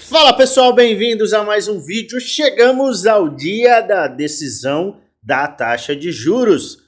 Fala pessoal, bem-vindos a mais um vídeo. Chegamos ao dia da decisão da taxa de juros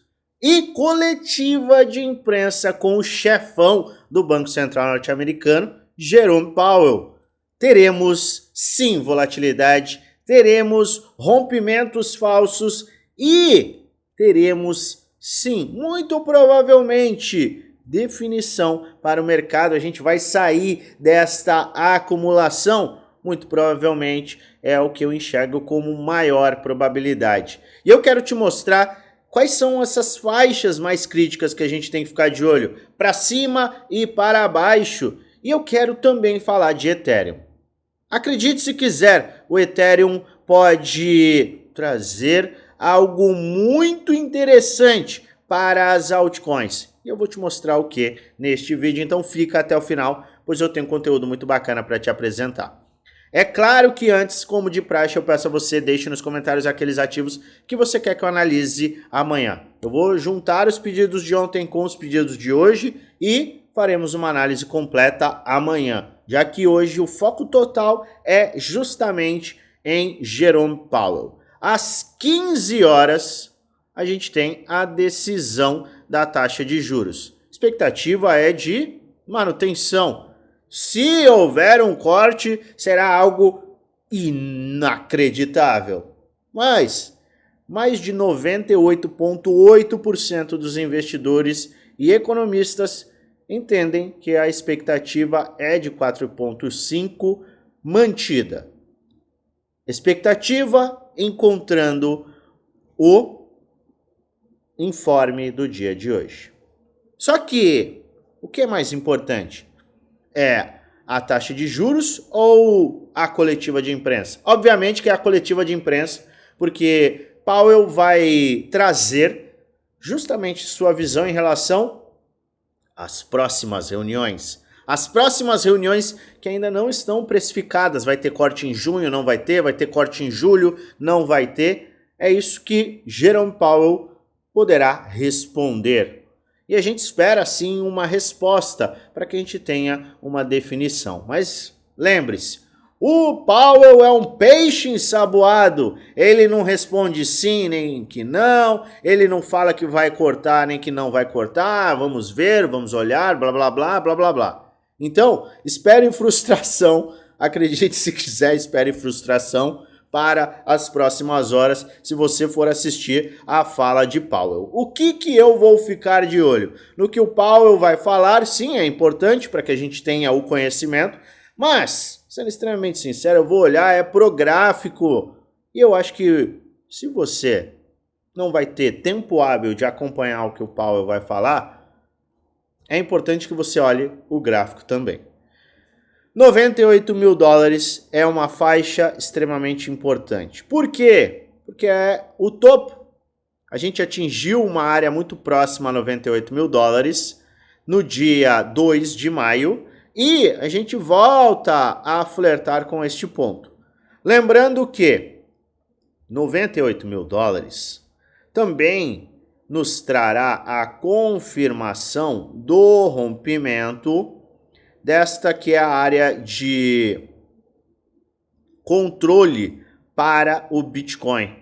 e coletiva de imprensa com o chefão do Banco Central norte-americano, Jerome Powell. Teremos sim volatilidade, teremos rompimentos falsos e teremos sim, muito provavelmente, definição para o mercado. A gente vai sair desta acumulação, muito provavelmente é o que eu enxergo como maior probabilidade. E eu quero te mostrar quais são essas faixas mais críticas que a gente tem que ficar de olho, para cima e para baixo. E eu quero também falar de Ethereum. Acredite se quiser, o Ethereum pode trazer algo muito interessante para as altcoins. E eu vou te mostrar o que neste vídeo, então fica até o final, pois eu tenho conteúdo muito bacana para te apresentar. É claro que antes, como de praxe, eu peço a você, deixe nos comentários aqueles ativos que você quer que eu analise amanhã. Eu vou juntar os pedidos de ontem com os pedidos de hoje e faremos uma análise completa amanhã, já que hoje o foco total é justamente em Jerome Powell. Às 15 horas, a gente tem a decisão da taxa de juros. A expectativa é de manutenção. Se houver um corte, será algo inacreditável. Mas mais de 98,8% dos investidores e economistas entendem que a expectativa é de 4,5 mantida. Expectativa encontrando o informe do dia de hoje. Só que o que é mais importante? É a taxa de juros ou a coletiva de imprensa? Obviamente que é a coletiva de imprensa, porque Powell vai trazer justamente sua visão em relação às próximas reuniões. As próximas reuniões que ainda não estão precificadas. Vai ter corte em junho, não vai ter corte em julho, não vai ter. É isso que Jerome Powell poderá responder. E a gente espera, sim, uma resposta para que a gente tenha uma definição. Mas lembre-se, o Powell é um peixe ensaboado. Ele não responde sim nem que não. Ele não fala que vai cortar nem que não vai cortar. Vamos ver, vamos olhar, blá, blá, blá, blá, blá, blá. Então, espere frustração. Acredite se quiser, espere frustração para as próximas horas, se você for assistir a fala de Powell. O que eu vou ficar de olho? No que o Powell vai falar, sim, é importante para que a gente tenha o conhecimento, mas, sendo extremamente sincero, eu vou olhar pro gráfico. E eu acho que se você não vai ter tempo hábil de acompanhar o que o Powell vai falar, é importante que você olhe o gráfico também. 98 mil dólares é uma faixa extremamente importante. Por quê? Porque é o topo. A gente atingiu uma área muito próxima a 98 mil dólares no dia 2 de maio e a gente volta a flertar com este ponto. Lembrando que 98 mil dólares também nos trará a confirmação do rompimento desta que é a área de controle para o Bitcoin.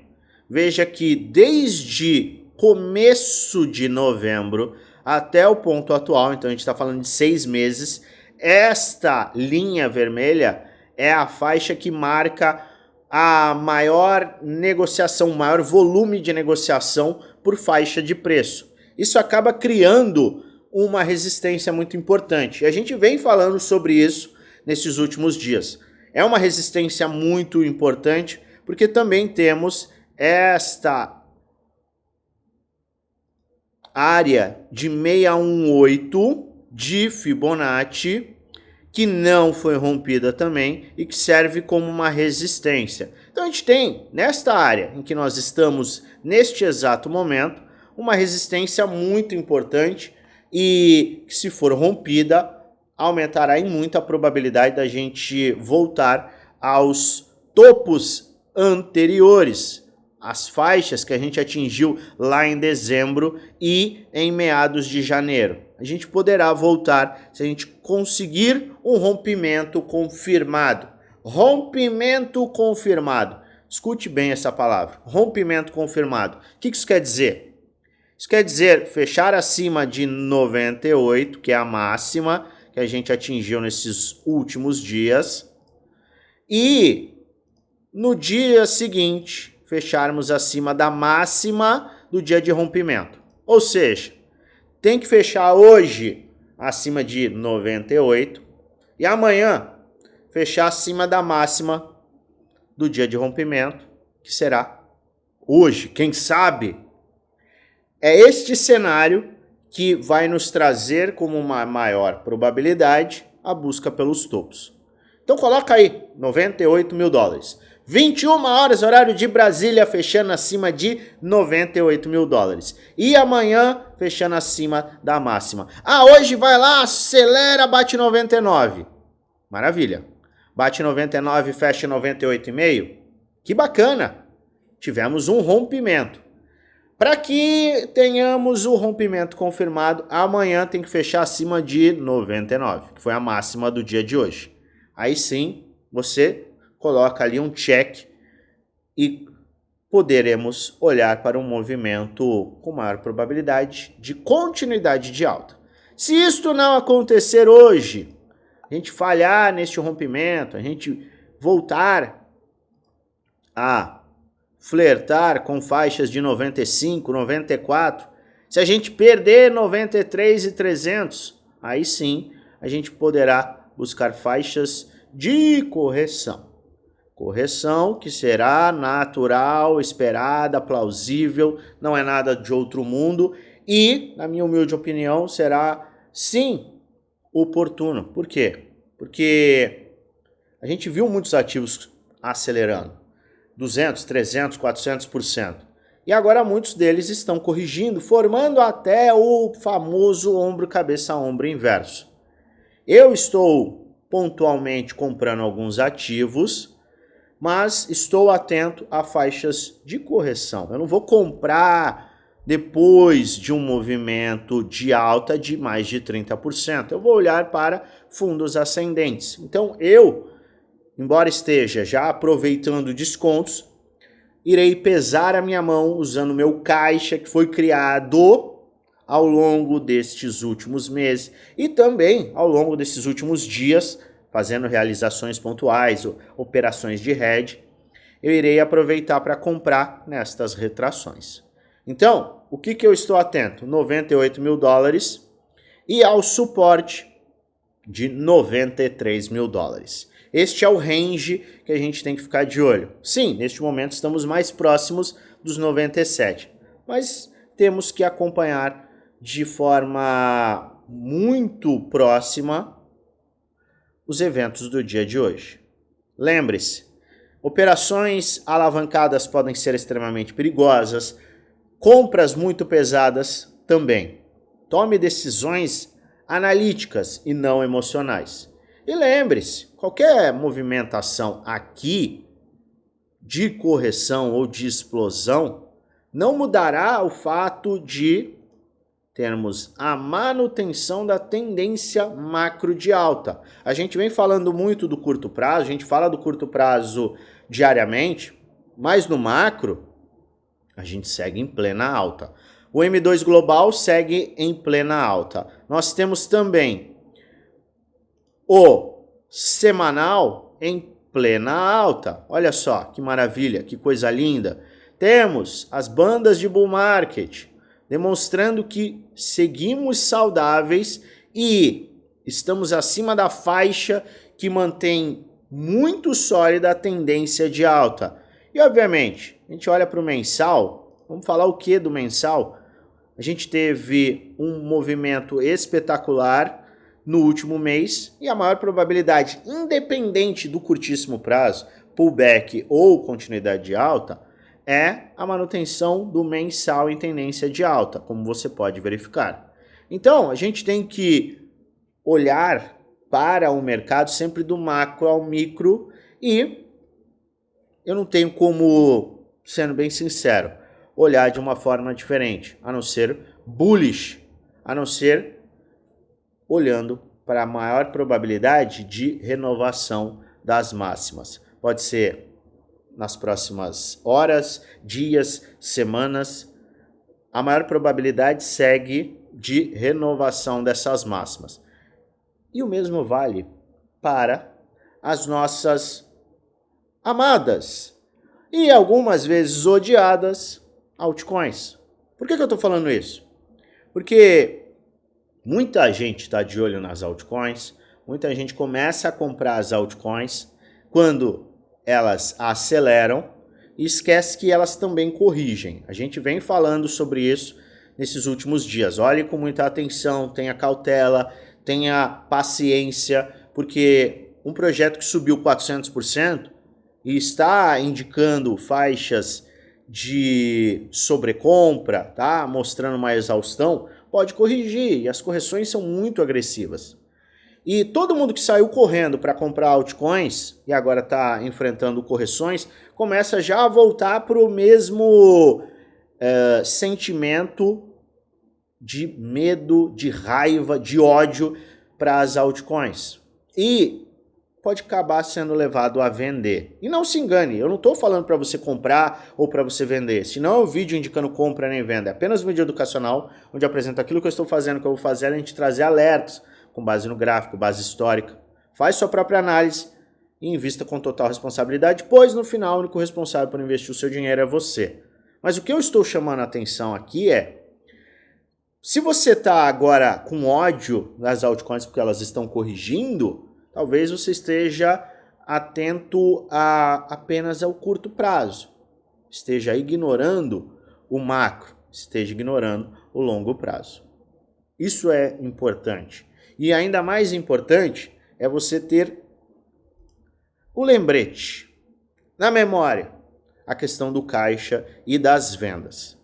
Veja que desde começo de novembro até o ponto atual, então a gente está falando de 6 meses, esta linha vermelha é a faixa que marca a maior negociação, o maior volume de negociação por faixa de preço. Isso acaba criando uma resistência muito importante. E a gente vem falando sobre isso nesses últimos dias. É uma resistência muito importante, porque também temos esta área de 618 de Fibonacci, que não foi rompida também e que serve como uma resistência. Então a gente tem, nesta área em que nós estamos neste exato momento, uma resistência muito importante, e se for rompida, aumentará em muito a probabilidade da gente voltar aos topos anteriores, as faixas que a gente atingiu lá em dezembro e em meados de janeiro. A gente poderá voltar se a gente conseguir um rompimento confirmado. rompimento confirmado. Escute bem essa palavra, rompimento confirmado. O que isso quer dizer? Isso quer dizer fechar acima de 98, que é a máxima que a gente atingiu nesses últimos dias, e no dia seguinte fecharmos acima da máxima do dia de rompimento. Ou seja, tem que fechar hoje acima de 98 e amanhã fechar acima da máxima do dia de rompimento, que será hoje. Quem sabe? É este cenário que vai nos trazer como uma maior probabilidade a busca pelos topos. Então coloca aí, 98 mil dólares. 21 horas, horário de Brasília, fechando acima de 98 mil dólares. E amanhã, fechando acima da máxima. Ah, hoje vai lá, acelera, bate 99. Maravilha. Bate 99, fecha 98,5. Que bacana. Tivemos um rompimento. Para que tenhamos o rompimento confirmado, amanhã tem que fechar acima de 99, que foi a máxima do dia de hoje. Aí sim, você coloca ali um check e poderemos olhar para um movimento com maior probabilidade de continuidade de alta. Se isto não acontecer hoje, a gente falhar neste rompimento, a gente voltar a flertar com faixas de 95, 94, se a gente perder 93,300, aí sim a gente poderá buscar faixas de correção. Correção que será natural, esperada, plausível, não é nada de outro mundo e, na minha humilde opinião, será sim oportuno. Por quê? Porque a gente viu muitos ativos acelerando, 200, 300, 400%. E agora muitos deles estão corrigindo, formando até o famoso ombro-cabeça-ombro inverso. Eu estou pontualmente comprando alguns ativos, mas estou atento a faixas de correção. Eu não vou comprar depois de um movimento de alta de mais de 30%. Eu vou olhar para fundos ascendentes. Então eu, embora esteja já aproveitando descontos, irei pesar a minha mão usando o meu caixa que foi criado ao longo destes últimos meses e também ao longo desses últimos dias, fazendo realizações pontuais, operações de hedge, eu irei aproveitar para comprar nestas retrações. Então, o que eu estou atento? 98 mil dólares e ao suporte de 93 mil dólares. Este é o range que a gente tem que ficar de olho. Sim, neste momento estamos mais próximos dos 97, mas temos que acompanhar de forma muito próxima os eventos do dia de hoje. Lembre-se, operações alavancadas podem ser extremamente perigosas, compras muito pesadas também. Tome decisões analíticas e não emocionais. E lembre-se, qualquer movimentação aqui de correção ou de explosão não mudará o fato de termos a manutenção da tendência macro de alta. A gente vem falando muito do curto prazo, a gente fala do curto prazo diariamente, mas no macro a gente segue em plena alta. O M2 Global segue em plena alta. Nós temos também o semanal em plena alta. Olha só que maravilha, que coisa linda. Temos as bandas de bull market, demonstrando que seguimos saudáveis e estamos acima da faixa que mantém muito sólida a tendência de alta. E obviamente, a gente olha para o mensal, vamos falar o que do mensal? A gente teve um movimento espetacular no último mês e a maior probabilidade, independente do curtíssimo prazo, pullback ou continuidade de alta, é a manutenção do mensal em tendência de alta, como você pode verificar. Então, a gente tem que olhar para o mercado sempre do macro ao micro e eu não tenho como, sendo bem sincero, olhar de uma forma diferente, a não ser bullish, a não ser olhando para a maior probabilidade de renovação das máximas. Pode ser nas próximas horas, dias, semanas. A maior probabilidade segue de renovação dessas máximas. E o mesmo vale para as nossas amadas e algumas vezes odiadas altcoins. Por que eu estou falando isso? Porque muita gente está de olho nas altcoins, muita gente começa a comprar as altcoins quando elas aceleram e esquece que elas também corrigem. A gente vem falando sobre isso nesses últimos dias. Olhe com muita atenção, tenha cautela, tenha paciência, porque um projeto que subiu 400% e está indicando faixas de sobrecompra, tá? Mostrando uma exaustão, pode corrigir, e as correções são muito agressivas. E todo mundo que saiu correndo para comprar altcoins e agora está enfrentando correções, começa já a voltar para o mesmo sentimento de medo, de raiva, de ódio para as altcoins. E pode acabar sendo levado a vender. E não se engane, eu não estou falando para você comprar ou para você vender. Se não é um vídeo indicando compra nem venda, é apenas um vídeo educacional, onde eu apresento aquilo que eu estou fazendo, que eu vou fazer, a gente trazer alertas com base no gráfico, base histórica. Faz sua própria análise e invista com total responsabilidade, pois no final o único responsável por investir o seu dinheiro é você. Mas o que eu estou chamando a atenção aqui é, se você está agora com ódio das altcoins porque elas estão corrigindo, talvez você esteja atento apenas ao curto prazo, esteja ignorando o macro, esteja ignorando o longo prazo. Isso é importante. E ainda mais importante é você ter o lembrete na memória, a questão do caixa e das vendas.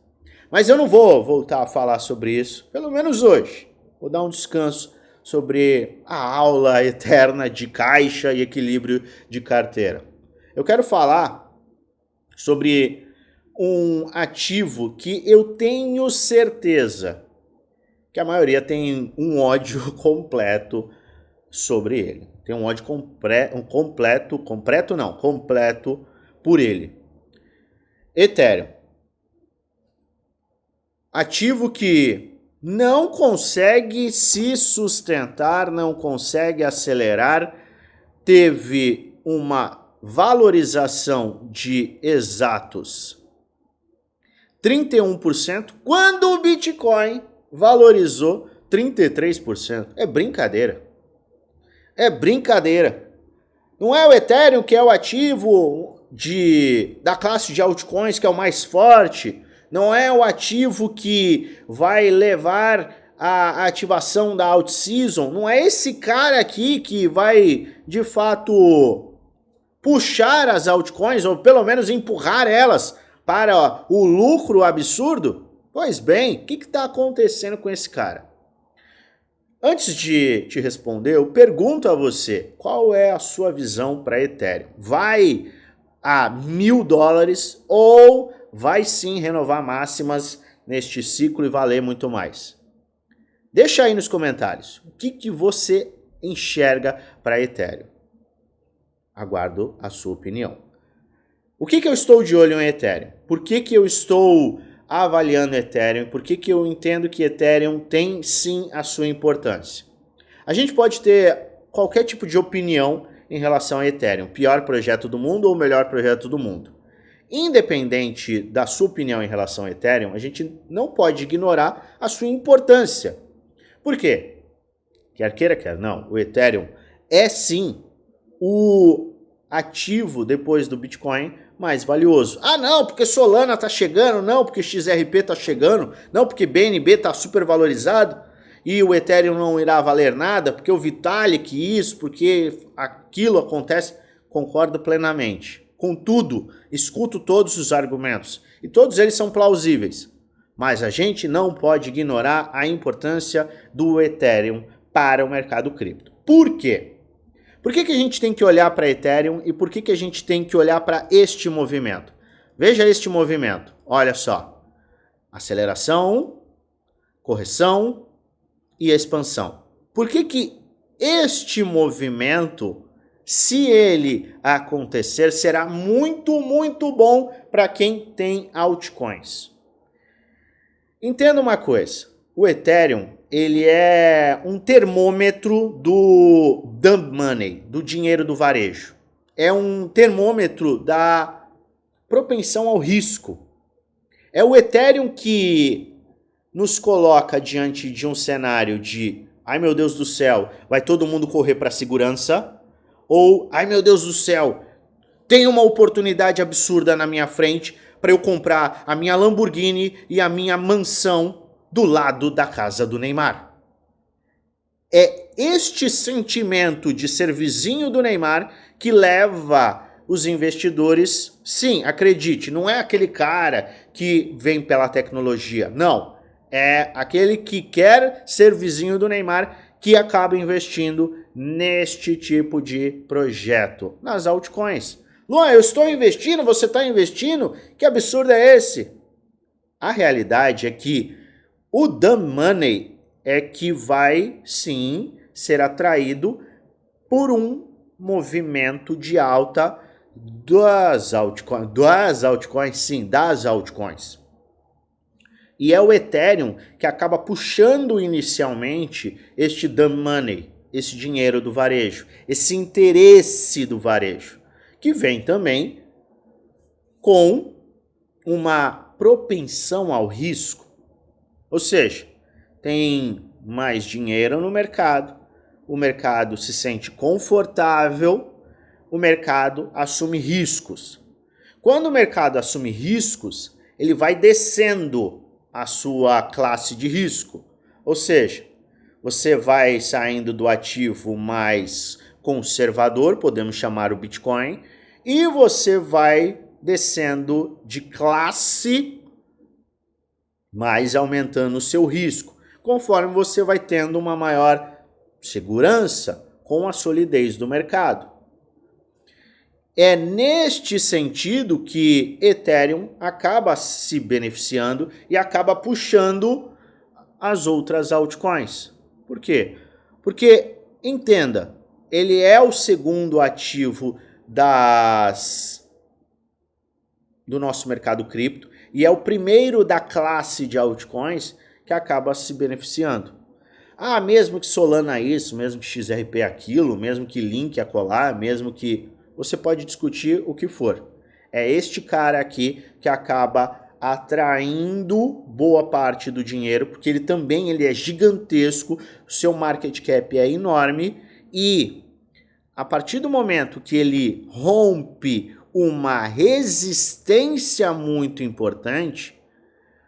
Mas eu não vou voltar a falar sobre isso, pelo menos hoje. Vou dar um descanso sobre a aula eterna de caixa e equilíbrio de carteira. Eu quero falar sobre um ativo que eu tenho certeza que a maioria tem um ódio completo sobre ele. Tem um ódio completo por ele. Ethereum. Ativo que não consegue se sustentar, não consegue acelerar, teve uma valorização de exatos 31%, quando o Bitcoin valorizou 33%. É brincadeira. É brincadeira. Não é o Ethereum que é o ativo da classe de altcoins que é o mais forte. Não é o ativo que vai levar a ativação da out-season. Não é esse cara aqui que vai, de fato, puxar as altcoins, ou pelo menos empurrar elas para o lucro absurdo. Pois bem, o que está acontecendo com esse cara? Antes de te responder, eu pergunto a você, qual é a sua visão para Ethereum? Vai a $1.000 ou vai sim renovar máximas neste ciclo e valer muito mais? Deixa aí nos comentários o que você enxerga para Ethereum. Aguardo a sua opinião. O que eu estou de olho em Ethereum? Por que eu estou avaliando Ethereum? Por que eu entendo que Ethereum tem sim a sua importância? A gente pode ter qualquer tipo de opinião em relação a Ethereum, pior projeto do mundo ou melhor projeto do mundo. Independente da sua opinião em relação a Ethereum, a gente não pode ignorar a sua importância. Por quê? Quer queira, quer não, o Ethereum é sim o ativo depois do Bitcoin mais valioso. Ah, não, porque Solana tá chegando, não, porque XRP tá chegando, não, porque BNB tá super valorizado e o Ethereum não irá valer nada, porque o Vitalik isso, porque aquilo acontece. Concordo plenamente. Contudo, escuto todos os argumentos e todos eles são plausíveis. Mas a gente não pode ignorar a importância do Ethereum para o mercado cripto. Por quê? Por que a gente tem que olhar para Ethereum e por que a gente tem que olhar para este movimento? Veja este movimento, olha só. Aceleração, correção e expansão. Por que este movimento Se ele acontecer, será muito, muito bom para quem tem altcoins. Entenda uma coisa, o Ethereum, ele é um termômetro do dumb money, do dinheiro do varejo. É um termômetro da propensão ao risco. É o Ethereum que nos coloca diante de um cenário de ai meu Deus do céu, vai todo mundo correr para a segurança, ou ai meu Deus do céu, tem uma oportunidade absurda na minha frente para eu comprar a minha Lamborghini e a minha mansão do lado da casa do Neymar. É este sentimento de ser vizinho do Neymar que leva os investidores, sim, acredite, não é aquele cara que vem pela tecnologia, não. É aquele que quer ser vizinho do Neymar que acaba investindo neste tipo de projeto, nas altcoins. Luan, eu estou investindo, você está investindo? Que absurdo é esse? A realidade é que o dumb money é que vai, sim, ser atraído por um movimento de alta das altcoins. E é o Ethereum que acaba puxando inicialmente este dumb money, esse dinheiro do varejo, esse interesse do varejo, que vem também com uma propensão ao risco. Ou seja, tem mais dinheiro no mercado, o mercado se sente confortável, o mercado assume riscos. Quando o mercado assume riscos, ele vai descendo a sua classe de risco. Ou seja, você vai saindo do ativo mais conservador, podemos chamar o Bitcoin, e você vai descendo de classe, mas aumentando o seu risco, conforme você vai tendo uma maior segurança com a solidez do mercado. É neste sentido que Ethereum acaba se beneficiando e acaba puxando as outras altcoins. Por quê? Porque, entenda, ele é o segundo ativo do nosso mercado cripto e é o primeiro da classe de altcoins que acaba se beneficiando. Ah, mesmo que Solana isso, mesmo que XRP aquilo, mesmo que Link acolá, mesmo que... Você pode discutir o que for. É este cara aqui que acaba atraindo boa parte do dinheiro, porque ele é gigantesco, o seu market cap é enorme e a partir do momento que ele rompe uma resistência muito importante,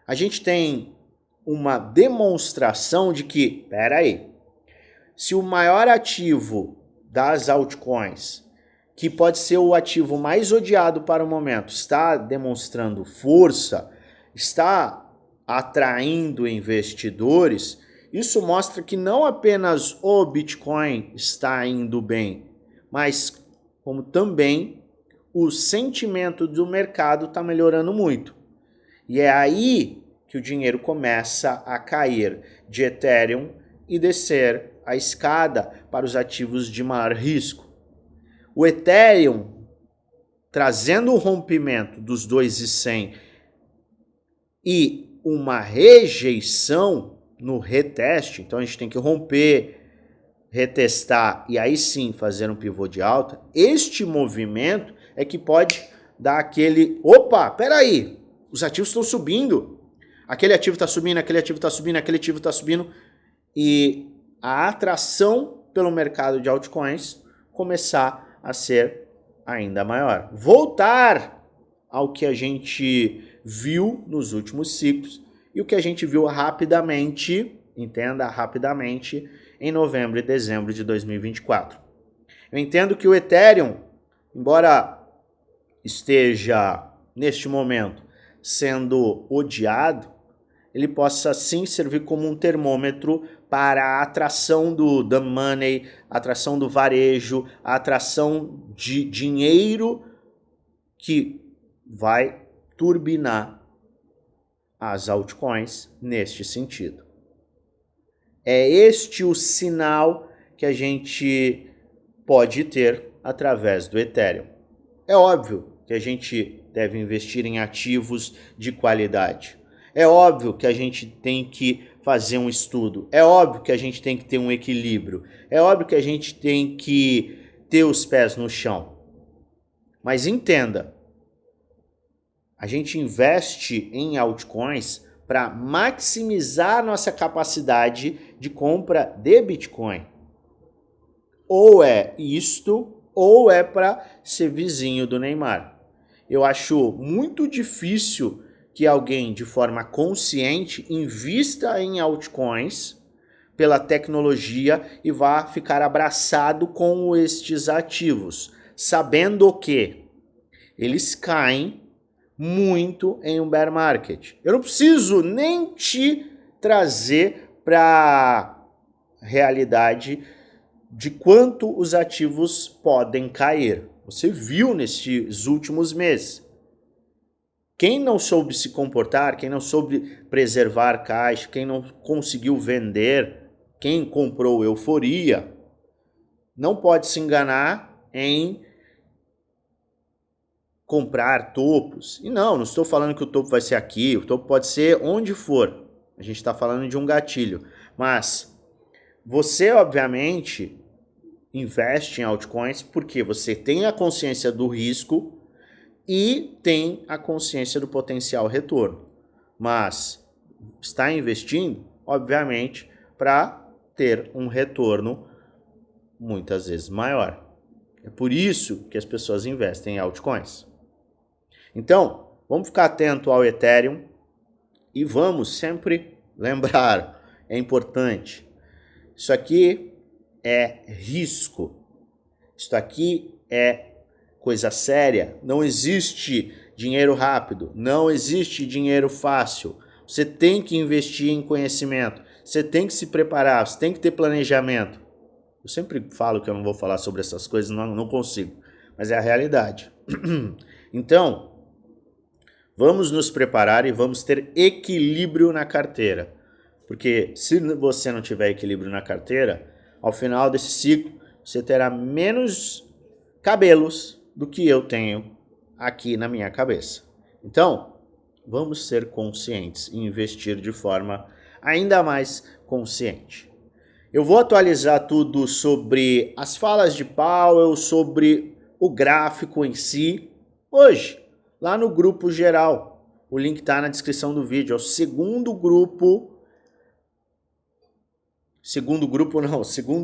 a gente tem uma demonstração de que, peraí, se o maior ativo das altcoins, que pode ser o ativo mais odiado para o momento, está demonstrando força, está atraindo investidores, isso mostra que não apenas o Bitcoin está indo bem, mas como também o sentimento do mercado está melhorando muito. E é aí que o dinheiro começa a cair de Ethereum e descer a escada para os ativos de maior risco. O Ethereum, trazendo o rompimento dos 2.100 e uma rejeição no reteste, então a gente tem que romper, retestar e aí sim fazer um pivô de alta, este movimento é que pode dar aquele, opa, peraí, os ativos estão subindo, aquele ativo está subindo, aquele ativo está subindo, aquele ativo está subindo, e a atração pelo mercado de altcoins começar a ser ainda maior. Voltar ao que a gente viu nos últimos ciclos e o que a gente viu rapidamente, entenda, rapidamente, em novembro e dezembro de 2024. Eu entendo que o Ethereum, embora esteja, neste momento, sendo odiado, ele possa sim servir como um termômetro para a atração do money, a atração do varejo, a atração de dinheiro que vai turbinar as altcoins neste sentido. É este o sinal que a gente pode ter através do Ethereum. É óbvio que a gente deve investir em ativos de qualidade. É óbvio que a gente tem que fazer um estudo. É óbvio que a gente tem que ter um equilíbrio. É óbvio que a gente tem que ter os pés no chão. Mas entenda, a gente investe em altcoins para maximizar nossa capacidade de compra de Bitcoin. Ou é isto, ou é para ser vizinho do Neymar. Eu acho muito difícil que alguém de forma consciente invista em altcoins pela tecnologia e vá ficar abraçado com estes ativos, sabendo que eles caem muito em um bear market. Eu não preciso nem te trazer para realidade de quanto os ativos podem cair. Você viu nesses últimos meses. Quem não soube se comportar, quem não soube preservar caixa, quem não conseguiu vender, quem comprou euforia, não pode se enganar em comprar topos. E não estou falando que o topo vai ser aqui, o topo pode ser onde for. A gente está falando de um gatilho. Mas você, obviamente, investe em altcoins porque você tem a consciência do risco e tem a consciência do potencial retorno. Mas está investindo, obviamente, para ter um retorno muitas vezes maior. É por isso que as pessoas investem em altcoins. Então, vamos ficar atento ao Ethereum e vamos sempre lembrar, é importante, isso aqui é risco, isso aqui é coisa séria, não existe dinheiro rápido, não existe dinheiro fácil, você tem que investir em conhecimento, você tem que se preparar, você tem que ter planejamento. Eu sempre falo que eu não vou falar sobre essas coisas, não consigo, mas é a realidade. Então, vamos nos preparar e vamos ter equilíbrio na carteira. Porque se você não tiver equilíbrio na carteira, ao final desse ciclo, você terá menos cabelos do que eu tenho aqui na minha cabeça. Então, vamos ser conscientes e investir de forma ainda mais consciente. Eu vou atualizar tudo sobre as falas de Powell, sobre o gráfico em si, hoje, lá no grupo geral. O link está na descrição do vídeo. É o segundo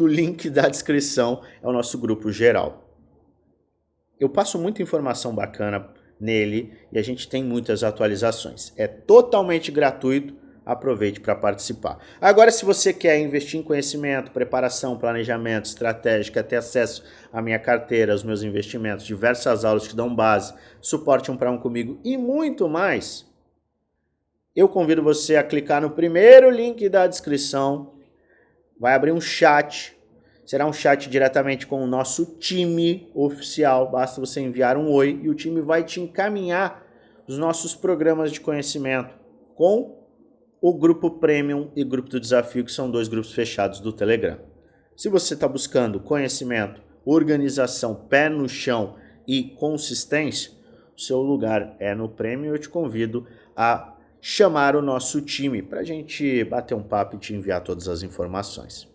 link da descrição é o nosso grupo geral. Eu passo muita informação bacana nele e a gente tem muitas atualizações. É totalmente gratuito, aproveite para participar. Agora, se você quer investir em conhecimento, preparação, planejamento, estratégia, quer ter acesso à minha carteira, aos meus investimentos, diversas aulas que dão base, suporte 1 para 1 comigo e muito mais, eu convido você a clicar no primeiro link da descrição. Vai abrir um chat, será um chat diretamente com o nosso time oficial, basta você enviar um oi e o time vai te encaminhar os nossos programas de conhecimento com o grupo Premium e grupo do Desafio, que são 2 grupos fechados do Telegram. Se você está buscando conhecimento, organização, pé no chão e consistência, o seu lugar é no Premium. Eu te convido a chamar o nosso time para a gente bater um papo e te enviar todas as informações.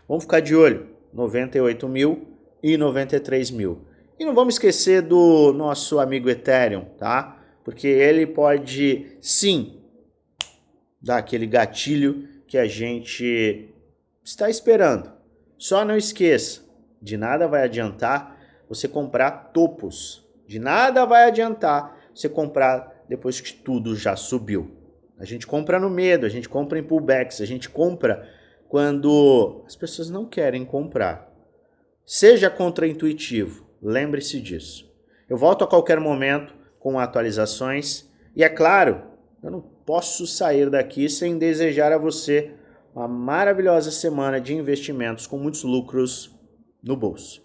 Vamos ficar de olho, 98 mil e 93 mil. E não vamos esquecer do nosso amigo Ethereum, tá? Porque ele pode, sim, dar aquele gatilho que a gente está esperando. Só não esqueça, de nada vai adiantar você comprar topos. De nada vai adiantar você comprar depois que tudo já subiu. A gente compra no medo, a gente compra em pullbacks, a gente compra quando as pessoas não querem comprar. Seja contraintuitivo, lembre-se disso. Eu volto a qualquer momento com atualizações e, é claro, eu não posso sair daqui sem desejar a você uma maravilhosa semana de investimentos com muitos lucros no bolso.